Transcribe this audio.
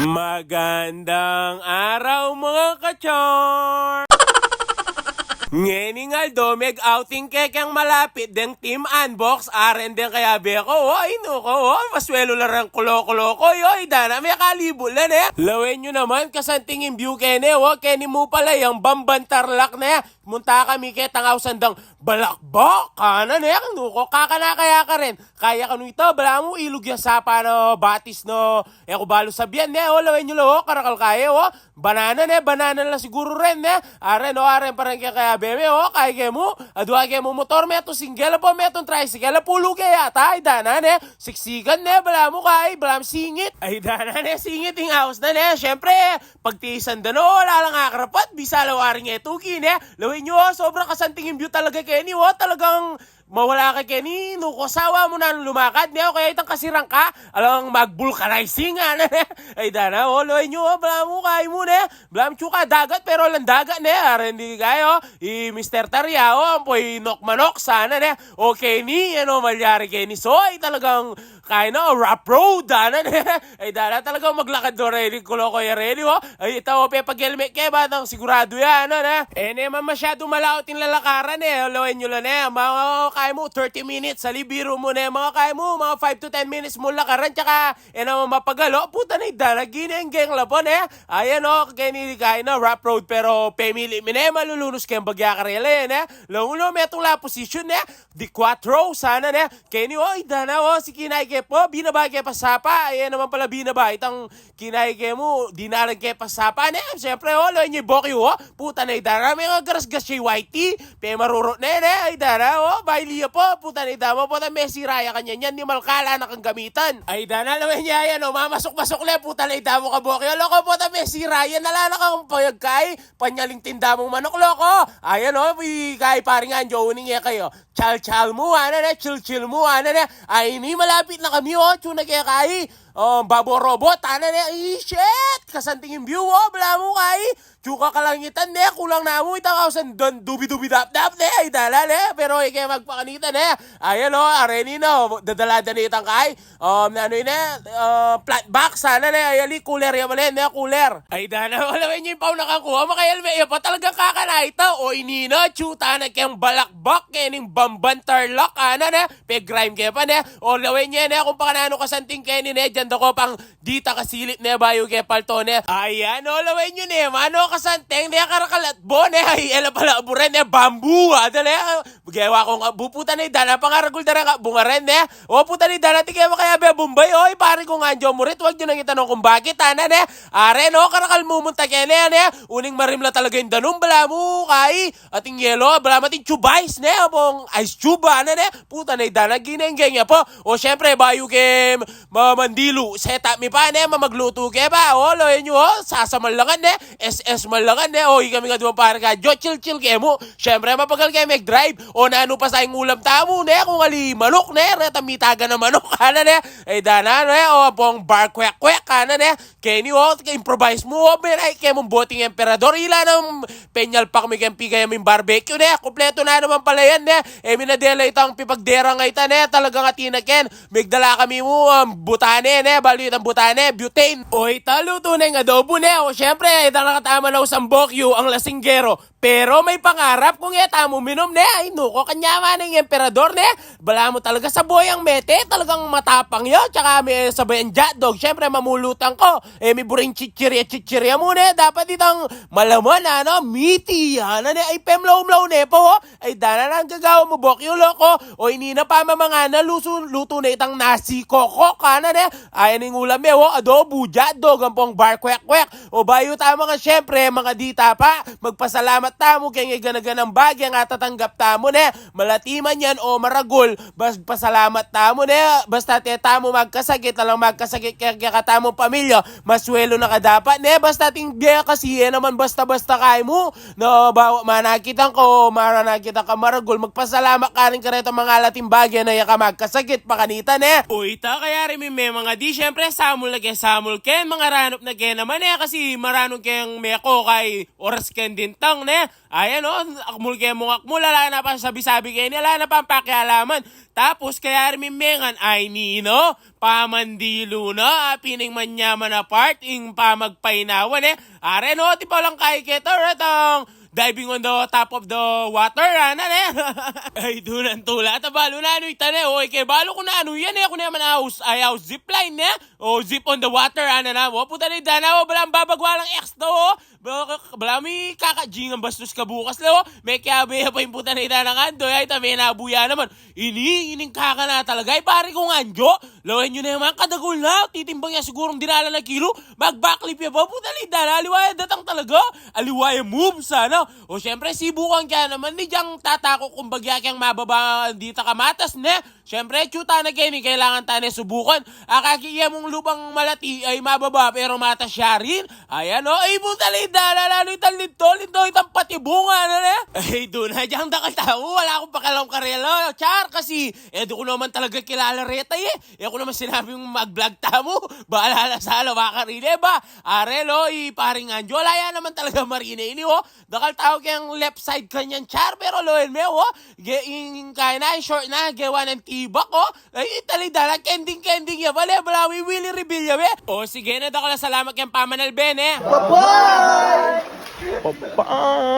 Magandang araw mga kachor! Ngayon Aldo, outing kekang malapit deng team unbox, aren din kaya beko, oy nuko, maswelo lang kulo-kulo ko, yoy, dana may kalibol na ne. Lawen nyo naman, kasantingin view kene, keni mo pala yung bambantarlak na munta kami ketang sandang balakbak, kanan nuko, kakana kaya ka rin, kaya kanu ito, bala mo ilog yung sapa no, batis no, ko balo sabihan ne, lawen nyo karakal kaya, banana lang siguro rin ne, aren parang kaya bebe, kaya mo, adwa kaya mo motor, may itong single po, may itong tricycle, pulo kaya yata, ay dana ne, siksikan ne, bala mo kaya, bala mo singit, ay dana ne, singit yung house na ne, syempre, pagtiisan dano, wala lang akarapat, bisa lawaring etuki ne, lawin nyo, sobrang kasantingin view talaga Kenny, talagang, mawala ka Kenny, nuko sawa mo na lumakad niya, kaya itang kasirang ka, alang mag-vulcanizing ay dana, loy nyo, bala mo kaya mo ne, bala mo tsuka, dagat, pero lang dagat ne, hindi kayo, Mr. Taryao, po'y nok-manok, sana ne, o Kenny, malyari Kenny, so ay talagang, kaya na, rap road, dana ne, ay dana talagang maglakad do ready, kuloko ya ready, ay ito, pag-helmet kaya ba, sigurado yan, naman masyado malaot yung lalakaran loy nyo lang mga kaya mo 30 minutes sa libiro mo na mga kaya mo mga 5 to 10 minutes mo lakaran tsaka naman mapagalo puta na idala ginenggeng lapon ayan kaya na rap road pero pemili mo malulunos kayong bagya karele launo may itong la position di 4 sana kaya ni idana si kinay kaya po binabay kaya pasapa ayan naman pala binabay itang kinay kaya mo dinalag kaya pasapa siyempre loy nyo bokyo puta na idana may mga garas-gas siya whitey pe marurot na idana liya po, puta ni dama po na Messi Raya kanya yan, ni Malkala na kang gamitan. Ay, dana naman niya yan, mamasok-masok le, puta ni damo ka bokyo, loko po na Messi Raya, nalala kang payagkay, panyaling tindamong manok, loko. Ayan kay paring anjo, uning ya kayo, chal-chal mo, chill-chill mo, ay, ni malapit na kami, tuna kaya kay, babo robot, shit, kasantingin view, bala mo kay, tsuka kalangitan, kulang na mo, itang kausan, dubi-dubi-dap-dap, ay dala, pero kaya magpakanitan, ayan areni dadalada na itang kay, flat box, sana ayali, cooler yan malin, cooler. Ay dala, wala nyo yung pao nakakuha, makayalme, pa talagang kakana ito, inina, tsuta na kayang balakbak, kening bambantarlak, peg-grime kaya pa, lawin nyo, kung pakanano kasanting kenin, dyan ko pang dita kasilit bayo kaya palto, ayan, lawin nyo, mano kasanteng, karakalat bo, ay, pala buren, bambu, gawa ko nga, buputan ni Dana, pangaragul na nga, bungaren, puta ni Dana, tigay mo kaya Bombay, pari ko nga, Jomurit, wag nyo nang itanong kung bakit, are, karakal mumunta kaya uning marimla talaga yung danong, bala mo, kay, ating yelo, bala mating chubays, pong ice tube, puta ni Dana, ginenggeng po, syempre, bayo kay, mamandilo, setup mi pa, mamagluto kaya ba, loyan nyo, sasamanlangan, SS malangan, kami nga duwang pari ka, chill kaya mo, syempre, mapagal kayo mag-drive, nano pa sa yung ulam tamo, kung ali manok, retamitaga na manok, ay dana, pong bar kwek-kwek, Kenny, improvise mo, ay kaya mong boting emperador, ila ng penyal pa kami kayang pigay yung barbecue, kompleto na naman pala yan, minadela itang pipagdera nga ita, talagang atinaken, migdala kami mo, butane, balit ang butane, butane, talo tunay nga adobo, syempre, nakatama na usang bokyo, ang lasinggero, pero may pangarap kung eta mo minom ay nuko kanya ng emperador bala mo talaga sa boyang mete talagang matapang yun tsaka may sabay ang jatdog syempre mamulutan ko may buring chichirya mo dapat itang malaman miti ay pemlaw-mlaw po ay dana nang gagawa mo bokyo loko inina pa mga luto na itang nasi koko ayan yung ulam adobo jatdog ang pong bar kwek-kwek bayo tama nga syempre mga dita pa magpasalamat tamo kaya ganaganang bagay nga tatanggap tamo malatiman yan o maragol pasalamat tamo basta tamo magkasakit alang magkasakit kaya katamo pamilya maswelo na kadapat basta ting biya kasi naman basta-basta kay mo manakitan ko manakitan ka maragol magpasalamat ka rin kareta mga lating bagay na yaka magkasakit pakanita ita kaya rin may mga di syempre samul na kaya samul ken, mga ranop na kaya naman kasi maranong kayang meko kay oras ken dintang ayan akmul kaya mong akmul, ala na pa sabi-sabi kayo niya, ala na pa ang pakialaman. Tapos kaya rimimengan ay nino, pamandilo na, pining manyaman na part, ing pamagpainawan are ti pa lang kay keto, retong diving on the top of the water, ay, dunan tula. Tabalo na ano itane, kay balo ko na ano yan kung naman ayaw zipline o zip on the water, puta na dana, balang babagwa lang ex bala may kakajing ang bastos ka bukas may kiabe pa yung puta na dana kando, ay tami nabuya naman, ining kaka na talaga, ay pare kong anjo, lawan nyo na naman, kadagol na, titimbang niya sigurong dinala na kilo, mag-backflip ya ba, puta na dana, aliwaya datang talaga, aliwaya move sana. O syempre, sibukan kaya naman ni diyang tatako kung bagya kang mababa dito kamatas Syempre, chuta na kayo kailangan tayo subukan. Akakiya mong lubang malati ay mababa pero mata siya rin. Ayan ay puta linda, lalo linto, itang patibunga Ay, doon na diyang dakal tao, wala akong pakalang karela. Char, kasi, doon ko naman talaga kilala reta ko naman sinabi mong mag-vlog tamo. Baalala sa alawa ka rin ba? Arelo, paring anjo, laya naman talaga marine ini dakal tao kayang left side kanyan char, pero loen me kaya na, short na, gawa ng tibak ay italidala, kending ya, bala, Willie Rebilla sige na, dakal salamat kayang pamanal ben Bye-bye! Bye-bye!